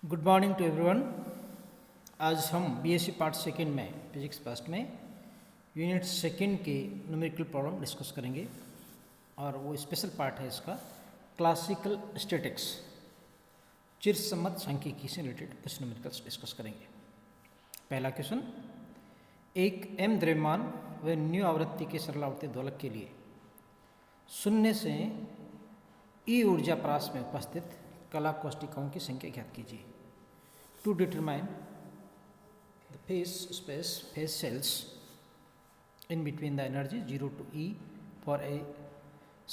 Good morning to everyone. आज हम BSc part second में फिजिक्स फर्स्ट में यूनिट सेकंड के न्यूमेरिकल प्रॉब्लम डिस्कस करेंगे और वो स्पेशल पार्ट है इसका क्लासिकल स्टैटिक्स, चिरसम्मत सांख्यिकी से रिलेटेड कुछ न्यूमेरिकल्स डिस्कस करेंगे। पहला क्वेश्चन, एक एम द्रव्यमान व न्यू आवृत्ति के सरल आवर्ती दोलक के लिए शून्य से ई ऊर्जा प्रास में उपस्थित कला कोष्ठिकाओं की संख्या ज्ञात कीजिए। To determine the phase cells in between the energy 0 to E for a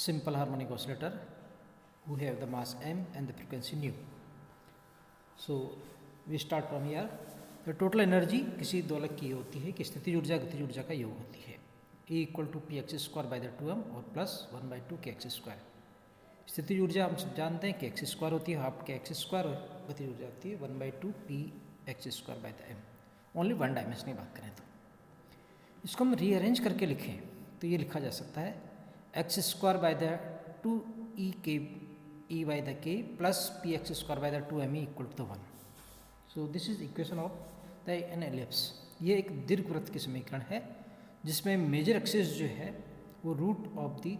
simple harmonic oscillator who have the mass m and the frequency nu. So we start from here. The total energy किसी दोलक की होती है कि स्थितिज ऊर्जा गतिज ऊर्जा का योग होती है E = px² by the 2m और प्लस 1/2 kx²। स्थितिज ऊर्जा हम सब जानते हैं कि x² होती है, हाफ kx² और गतिज ऊर्जा होती है 1/2 px² by the m। Only one dimension की बात करें तो इसको हम रीअरेंज करके लिखें तो ये लिखा जा सकता है x² by the 2e by the k plus px² by the 2me = 1। So this is equation of the an ellipse. ये एक दीर्घवृत्त की समीकरण है जिसमें मेजर एक्सिस जो है वो रूट ऑफ दी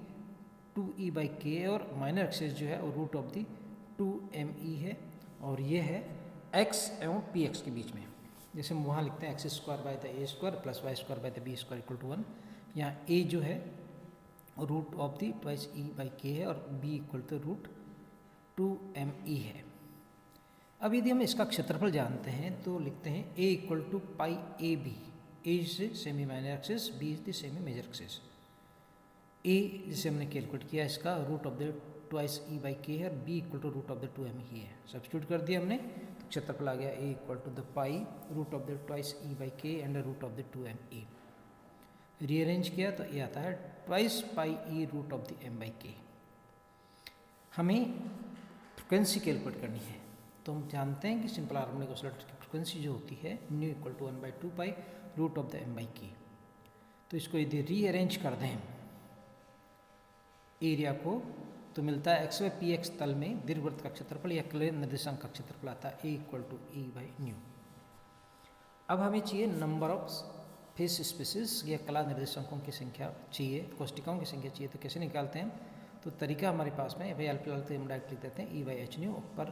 2e/k और माइनर एक्सिस जो है वो रूट ऑफ दी 2me है और ये है x एवं px के बीच में। जैसे हम वहाँ लिखते हैं x² by the a² plus y² by the b² = 1। यहाँ a जो है रूट ऑफ दी 2e/k है और b = रूट 2me है। अब यदि हम इसका क्षेत्रफल जानते हैं तो लिखते हैं a = πab। a is semi minor axis, b is the semi major axis. a जिसे हमने कैलकुलेट किया इसका रूट ऑफ द 2e/k है और b = root of the 2me है। सब्स्टिट्यूट कर दिया हमने तो क्षेत्रफल आ गया a = the pi root of the 2e/k and root of the 2me। Rearrange किया तो ये आता है 2 πe root of the m/k। हमें फ्रिक्वेंसी कैलकुलेट करनी है तो हम जानते हैं कि सिंपल हार्मोनिक ऑसिलेटर की फ्रिक्वेंसी जो होती है nu = 1/2 pi root of the m/k। तो इसको यदि रीअरेंज कर दें एरिया को तो मिलता है x/px तल में दीर्घवृत्त का क्षेत्रफल या कला निर्देशांक का क्षेत्रफल आता है a = E/ν। अब हमें चाहिए नंबर ऑफ फेस स्पेसिस या कला निर्देशांकों की संख्या चाहिए, कोष्ठिकाओं की संख्या चाहिए। तो कैसे निकालते हैं? तो तरीका हमारे पास में भाई फिलहाल तो हम डायरेक्ट लिख देते हैं E/hν। ऊपर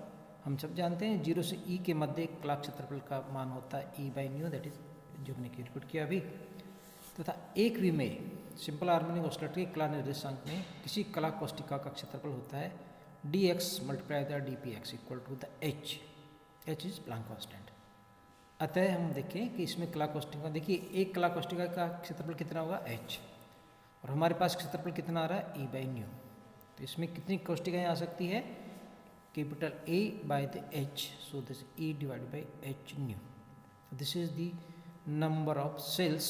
हम सब जानते हैं 0 से E के मध्य कला क्षेत्रफल का मान होता है E/ν, दैट इज जो हमने कैलकुलेट किया अभी। तथा एक विमेय सिंपल हार्मोनिक ऑसिलेटर के कला निर्देशांक में किसी कला कोष्ठिका का क्षेत्रफल होता है dx × dpx = h। h is Planck constant. अतः हम देखें कि इसमें कला कोष्ठिका, देखिए एक कला कोष्ठिका का क्षेत्रफल कितना होगा h और हमारे पास क्षेत्रफल कितना आ रहा है E/ν। तो इसमें कितनी कोष्ठिकाएँ आ सकती है? Capital A/h, so this E/hν। This is the number of cells,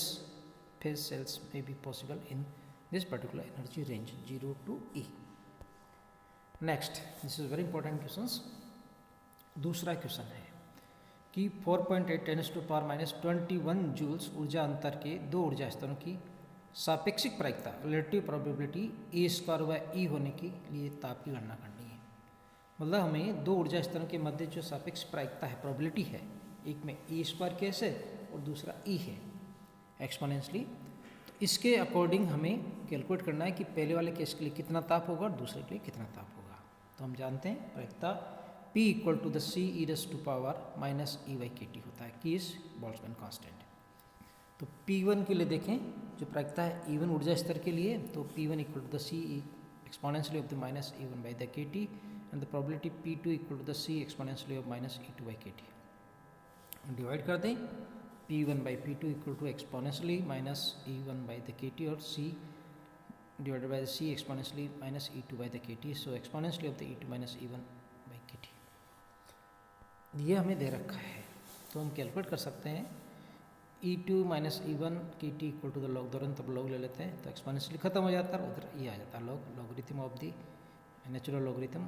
phase cells may be possible in this particular energy range 0 to E। Next, this is very important questions। दूसरा क्वेश्चन है कि 4.8 × 10⁻21 joules ऊर्जा अंतर के दो ऊर्जा स्तरों की सापेक्षिक प्रायिकता रिलेटिव प्रोबेबिलिटी a² व E होने के लिए ताप की गणना करनी है। मतलब हमें दो ऊर्जा स्तरों के मध्य जो सापेक्ष प्रायिकता है, प्रोबेबिलिटी है, एक में a² केस है और दूसरा E है एक्सपोनेंशियली। तो इसके अकॉर्डिंग हमें कैलकुलेट करना है कि पहले वाले केस के लिए कितना ताप होगा और दूसरे के लिए कितना ताप होगा। तो हम जानते हैं प्रायिकता P = (c⁻⁻e/kT होता है, कि इस बोल्ट्जमैन कांस्टेंट। तो P1 के लिए देखें जो प्रायिकता है E1 ऊर्जा स्तर के लिए, तो P1 = (c⁻⁻e1/kT and the probability P2 = (c⁻⁻e2/kT। Divide कर दें P1/P2 = (e1/kT और c divided by c (e2/kT। So exponentially of the e2-e1/kT ये हमें दे रखा है। तो हम कैलकुलेट कर सकते हैं e2-e1/kT = द लॉग, दौरान तब लॉग ले लेते हैं तो एक्सपोनेंशियली खत्म हो जाता है, उधर ये आ जाता है logarithm of the natural logarithm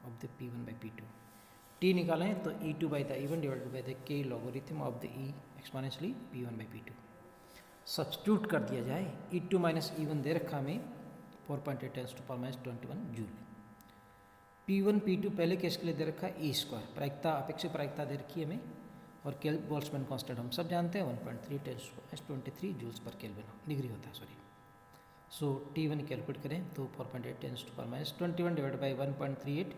of the P1/P2। t निकालें तो e2/e1 divided by the k logarithm of the e exponentially P1/P2। Substitute कर दिया जाए e2 - e1 दे रखा हमें 4.8 × 10⁻21 जूल। P1 P2 पहले केस के लिए दे रखा है E², प्रायिकता अपेक्षित प्रायिकता दे रखी है हमें, और बोल्ट्जमैन कांस्टेंट हम सब जानते हैं 1.3 × 10⁻23 जूल्स पर केल्विन डिग्री होता है, सॉरी। सो T1 कैलकुलेट करें तो 4.8 10⁻21 divide by 1.38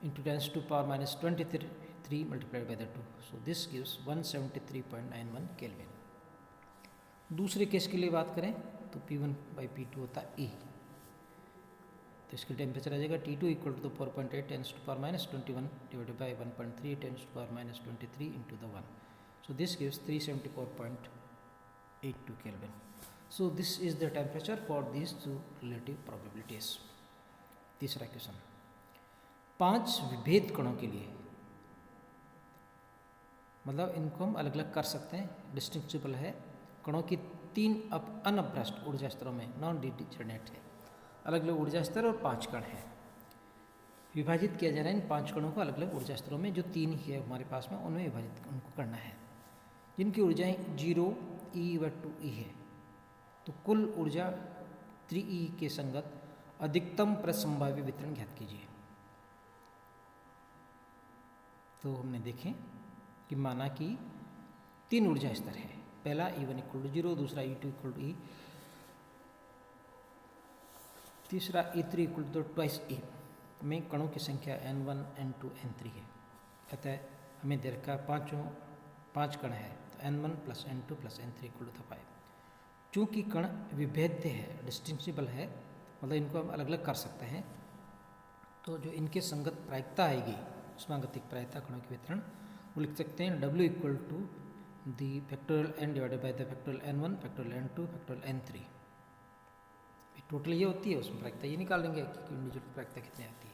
into 10⁻23 multiplied by the 2, so this gives 173.91 kelvin. दूसरे केस के लिए बात करें तो P1/P2 होता है E, तो इसके टेम्परेचर आ जाएगा T2 equal to 4.8 10⁻21 divided by 1.3 10⁻23 into the 1, so this gives 374.82 kelvin. So this is the temperature for these two relative probabilities. तीसरा क्वेश्चन, 5 विभेद कणों के लिए, मतलब इनको हम अलग अलग कर सकते हैं, डिस्टिंक्टिबल है, कणों की 3 अनअभ्रष्ट ऊर्जा स्तरों में, नॉन डिजर्नेट है, अलग अलग ऊर्जा स्तर और 5 कण हैं। विभाजित किया जा रहा है इन 5 कणों को अलग अलग ऊर्जा स्तरों में, जो 3 ही है हमारे पास में, उनमें विभाजित उनको करना है, जिनकी ऊर्जाएं 0 E व 2E है। तो कुल ऊर्जा 3E के संगत अधिकतम प्रसंभाव्य वितरण ज्ञात कीजिए। तो हमने देखें कि माना कि 3 ऊर्जा स्तर है, पहला E1 इक्वल टू 0, दूसरा E2 इक्वल टू E, तीसरा E3 इक्वल टू 2E में कणों की संख्या N1 N2 N3 है। अतः हमें दे रखा 5 कण है, तो N1 + N2 + N3 equal to 5। चूँकि कण विभेद्य है, डिस्टिंक्टिबल है, मतलब इनको हम अलग अलग कर सकते हैं, तो जो इनके संगत प्रायिकता आएगी, उष्मागतिक प्रायिकता कणों के वितरण, वो लिख सकते हैं W equal to the factorial N divided by the factorial N1 factorial N2 factorial N3। Total ये होती है, उसमें प्रायिकता ये निकाल लेंगे कि इंडिविजुअल प्रायिकता कितनी आती है।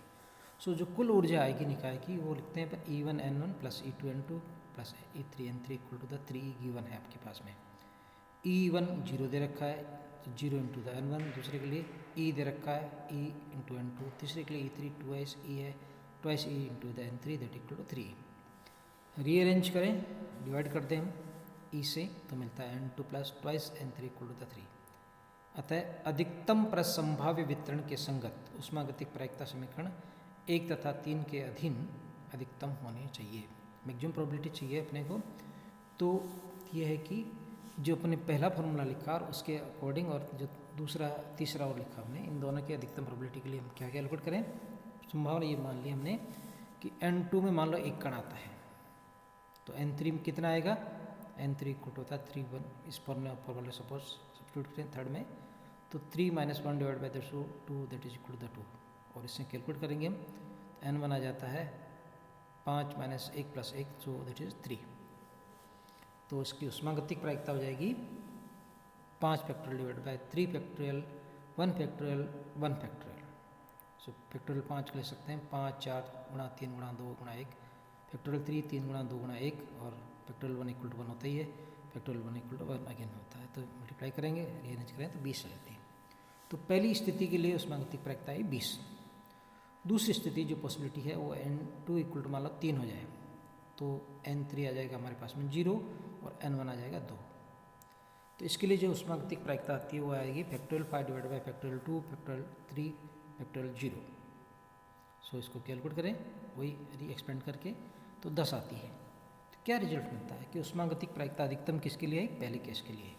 सो जो कुल ऊर्जा आएगी निकाय की, वो लिखते हैं पर E1 N1 + E2 N2 + E3 N3 equal to the 3E given है आपके पास में। E1 0 दे रखा है, तो 0 इंटू द N1, दूसरे के लिए E दे रखा है E इंटू N2, तीसरे के लिए E3 2 E है, 2 E into the N3 that equal to 3। Rearrange करें, डिवाइड कर दें हम E से, तो मिलता है N2 + 2 N3 equal to the 3। अतः अधिकतम प्रसंभाव्य वितरण के संगत उष्मागतिक प्रायिकता समीकरण 1 तथा 3 के अधीन अधिकतम होने चाहिए, मैक्सिमम प्रोबेबिलिटी चाहिए अपने को। तो यह है कि जो अपने पहला फॉर्मूला लिखा और उसके अकॉर्डिंग, और जो दूसरा तीसरा और लिखा हमने, इन दोनों के अधिकतम प्रोबेबिलिटी के लिए हम क्या कैलकुलेट करें। संभावना ये मान ली हमने कि N2 में मान लो 1 कण आता है, तो N3 में कितना आएगा, N3 इक्वल होता है 3 1, इस फॉर्मूला सपोज सब्स्टिट्यूट करें थर्ड में, तो 3 - 1 divide by 2 that is equal to 2, और इससे कैलकुलेट करेंगे हम, N1 आ जाता है 5 - 1 + 1, सो दैट इज 3। तो इसकी उष्मागतिक प्रायिकता हो जाएगी 5 factorial divide by 3 factorial 1 factorial 1 factorial. So factorial 5 ले सकते हैं, 5 4 × 3 × 2 × 1, फैक्टोरियल 3 3 × 2 × 1, और फैक्टोरियल 1 इक्वल टू 1 होता ही है, फैक्टोरियल 1 इक्वल टू 1 अगेन होता है, तो मल्टीप्लाई करेंगे, रीअरेंज करें तो 20 आ जाती है। तो पहली स्थिति के लिए उष्मागतिक प्रायिकता है 20। दूसरी स्थिति जो पॉसिबिलिटी है वो N2 इक्वल टू मान लो 3 हो जाए, तो N3 आ जाएगा हमारे पास में 0 और N1 आ जाएगा 2। तो इसके लिए जो उष्मागतिक प्रायिकता आती है वो आएगी factorial 5 divide by factorial 2 factorial 3 factorial 0। सो इसको कैलकुलेट करें, वही री एक्सपेंड करके, तो 10 आती है। तो क्या रिजल्ट मिलता है कि उष्मागतिक प्रायिकता अधिकतम किसके लिए आई, पहले केस के लिए।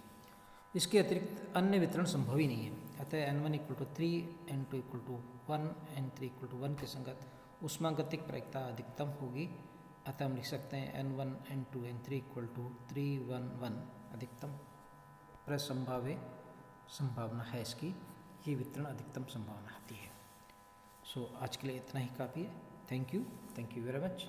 इसके अतिरिक्त अन्य वितरण संभव ही नहीं है। अतः N1 equal to 3, N2 equal to 1, N3 equal to 1 के संगत उष्मागतिक प्रायिकता अधिकतम होगी। अतः हम लिख सकते हैं N1 N2 N3 equal to 3 1 1 अधिकतम प्रसंभाव्य संभावना है इसकी, ये वितरण अधिकतम संभावना आती है। सो आज के लिए इतना ही काफ़ी है। Thank you very much.